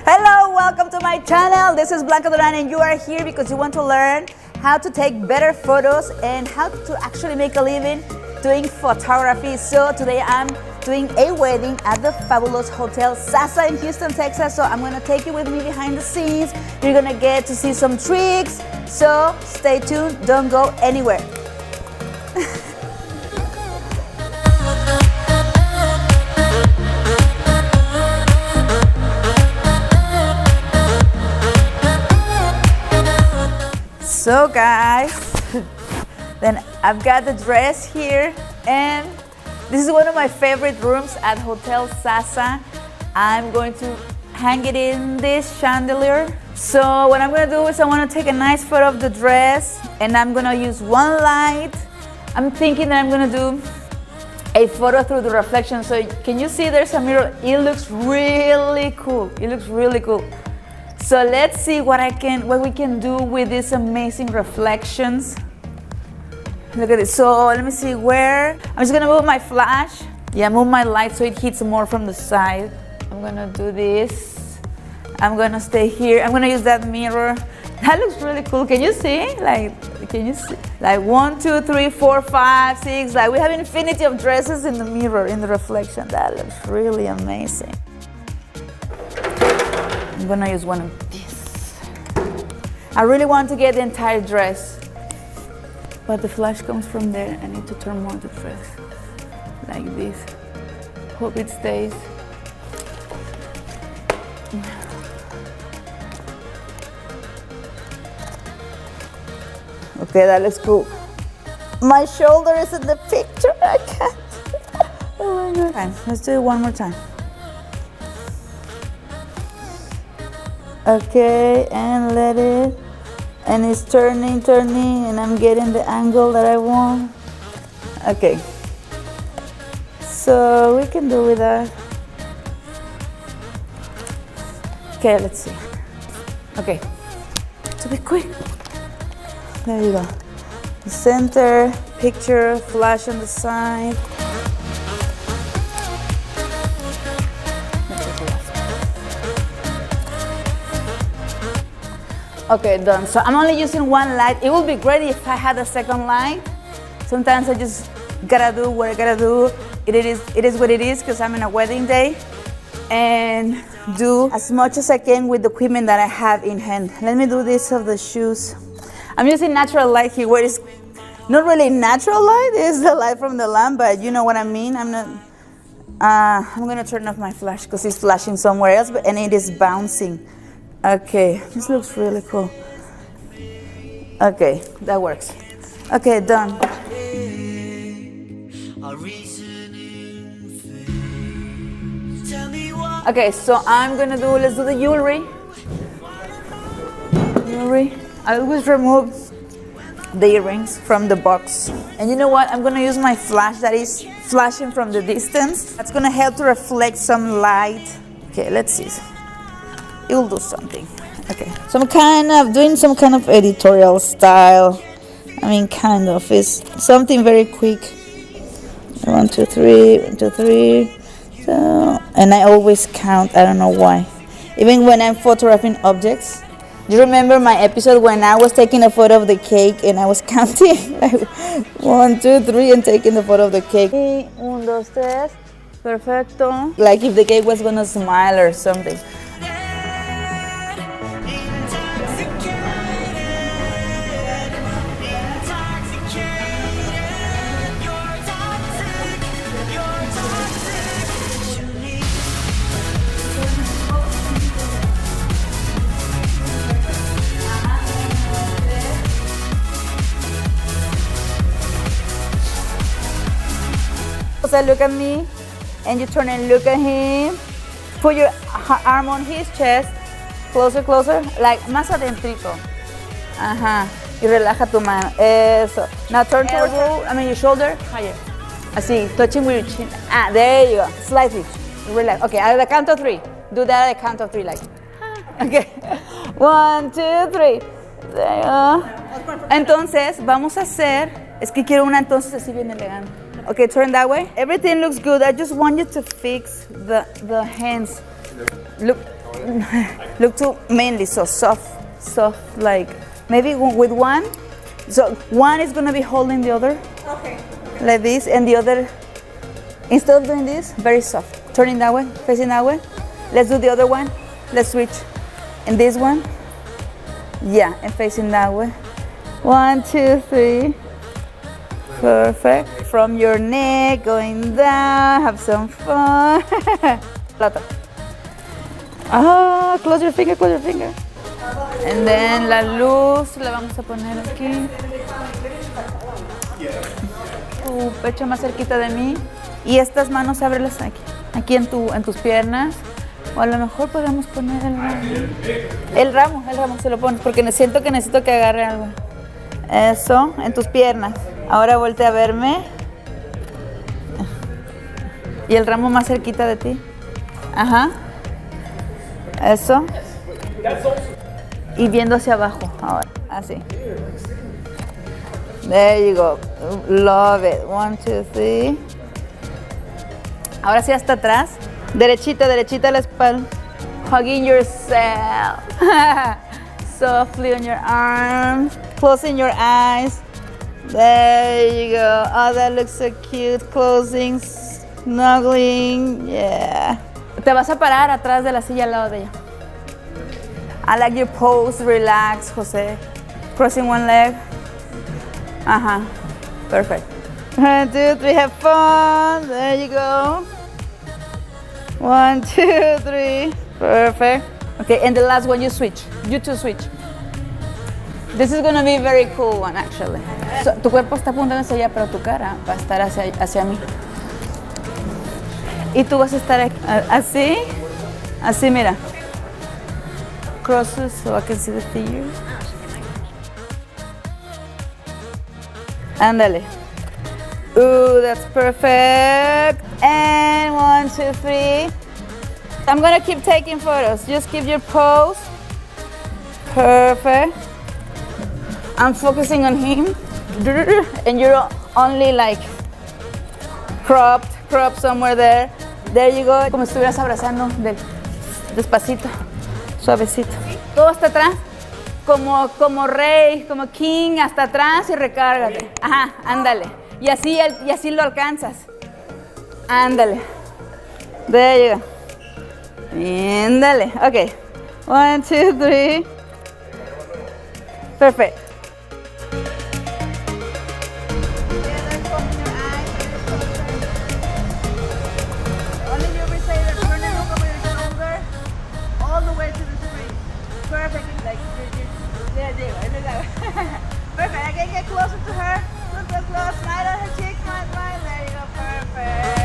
Hello, welcome to my channel. This is Blanca Duran and you are here because you want to learn how to take better photos and how to actually make a living doing photography. So today I'm doing a wedding at the fabulous Hotel Sasa in Houston, Texas. So I'm gonna take you with me behind the scenes. You're gonna get to see some tricks. So stay tuned, don't go anywhere. So guys, then I've got the dress here and this is one of my favorite rooms at Hotel Sasa. I'm going to hang it in this chandelier. So what I'm going to do is I want to take a nice photo of the dress and I'm going to use one light. I'm thinking that I'm going to do a photo through the reflection. So can you see there's a mirror? It looks really cool. It looks really cool. So let's see what we can do with these amazing reflections. Look at this. So let me see where. I'm just gonna move my flash. Yeah, move my light so it hits more from the side. I'm gonna do this. I'm gonna stay here. I'm gonna use that mirror. That looks really cool. Can you see? Can you see? Like 1, 2, 3, 4, 5, 6. Like we have infinity of dresses in the mirror, in the reflection. That looks really amazing. I'm gonna use one of these. I really want to get the entire dress, but the flash comes from there. I need to turn more the dress like this. Hope it stays. Okay, that looks cool. My shoulder is in the picture. I can't. Oh my God. Let's do it one more time. Okay, and let it, and it's turning, and I'm getting the angle that I want. Okay, so we can do with that. Okay, let's see. Okay, to be quick. There you go. The center, picture, flash on the side. Okay, done. So I'm only using one light. It would be great if I had a second light. Sometimes I just gotta do what I gotta do. It is what it is because I'm in a wedding day. And do as much as I can with the equipment that I have in hand. Let me do this of the shoes. I'm using natural light here, where it's not really natural light. It's the light from the lamp, but you know what I mean. I'm gonna turn off my flash because it's flashing somewhere else, and it is bouncing. Okay, this looks really cool. Okay, that works. Okay, done. Okay, so let's do the jewelry. I always remove the earrings from the box. And you know what? I'm gonna use my flash that is flashing from the distance. That's gonna help to reflect some light. Okay, let's see. It will do something. Okay, so I'm kind of doing some kind of editorial style. I mean, kind of. It's something very quick. 1, 2, 3, 1, 2, 3. So, and I always count. I don't know why. Even when I'm photographing objects. Do you remember my episode when I was taking a photo of the cake and I was counting? Like 1, 2, 3, and taking the photo of the cake. 1, 2, 3. Perfecto. Like if the cake was gonna smile or something. So look at me, and you turn and look at him. Put your arm on his chest, closer, like más adentrito. Ajá. Y relaja tu mano. Eso. Now turn towards your shoulder higher. Así, touching with your chin. Ah, there you go. Slightly. Relax. Okay, at the count of 3. Do that at the count of 3, like. Okay. 1, 2, 3. There you go. Entonces, vamos a hacer. Es que quiero una entonces así bien elegante. Okay, turn that way. Everything looks good. I just want you to fix the hands. Look, look to mainly so soft, like maybe with one. So one is gonna be holding the other, Okay. like this, and the other, instead of doing this, very soft. Turning that way, facing that way. Let's do the other one. Let's switch. And this one, yeah, and facing that way. 1, 2, 3. Perfect. From your neck, going down, have some fun. Ah, close your finger, close your finger. And then la luz la vamos a poner aquí. Tu pecho más cerquita de mí. Y estas manos ábrelas aquí en tus piernas. O a lo mejor podemos poner el ramo se lo pones porque siento que necesito que agarre algo. Eso, en tus piernas. Ahora voltea a verme. Y el ramo más cerquita de ti. Ajá. Eso. Y viendo hacia abajo ahora, así. There you go. Love it. 1, 2, 3. Ahora sí hasta atrás. Derechita, derechita la espalda. Hugging yourself. Softly on your arms. Closing your eyes. There you go. Oh, that looks so cute. Closing, snuggling. Yeah. Te vas a parar atrás de la silla al lado de ella. I like your pose. Relax, Jose. Crossing one leg. Uh-huh. Perfect. 1, 2, 3. Have fun. There you go. 1, 2, 3. Perfect. Okay, and the last one you switch. You two switch. This is gonna be a very cool one, actually. So, tu cuerpo está apuntando hacia allá, pero tu cara va a estar hacia mí. Y tú vas a estar así, así, mira. Crosses so I can see the figures. Ándale. Ooh, that's perfect. And 1, 2, 3. I'm gonna keep taking photos. Just keep your pose. Perfect. I'm focusing on him. And you're only like crop somewhere there. There you go. Como si estuvieras abrazando despacito, suavecito. Todo hasta atrás. Como rey, como king, hasta atrás y recárgate. Ajá, ándale. Y así lo alcanzas. Ándale. There you go. Ándale. Ok. 1, 2, 3. Perfect. Only you rotate and turn and look over your shoulder all the way to the screen. Perfect. Like there you go. Perfect. I can get closer to her. Look close. Smile on her cheek. Smile. There you go. Perfect.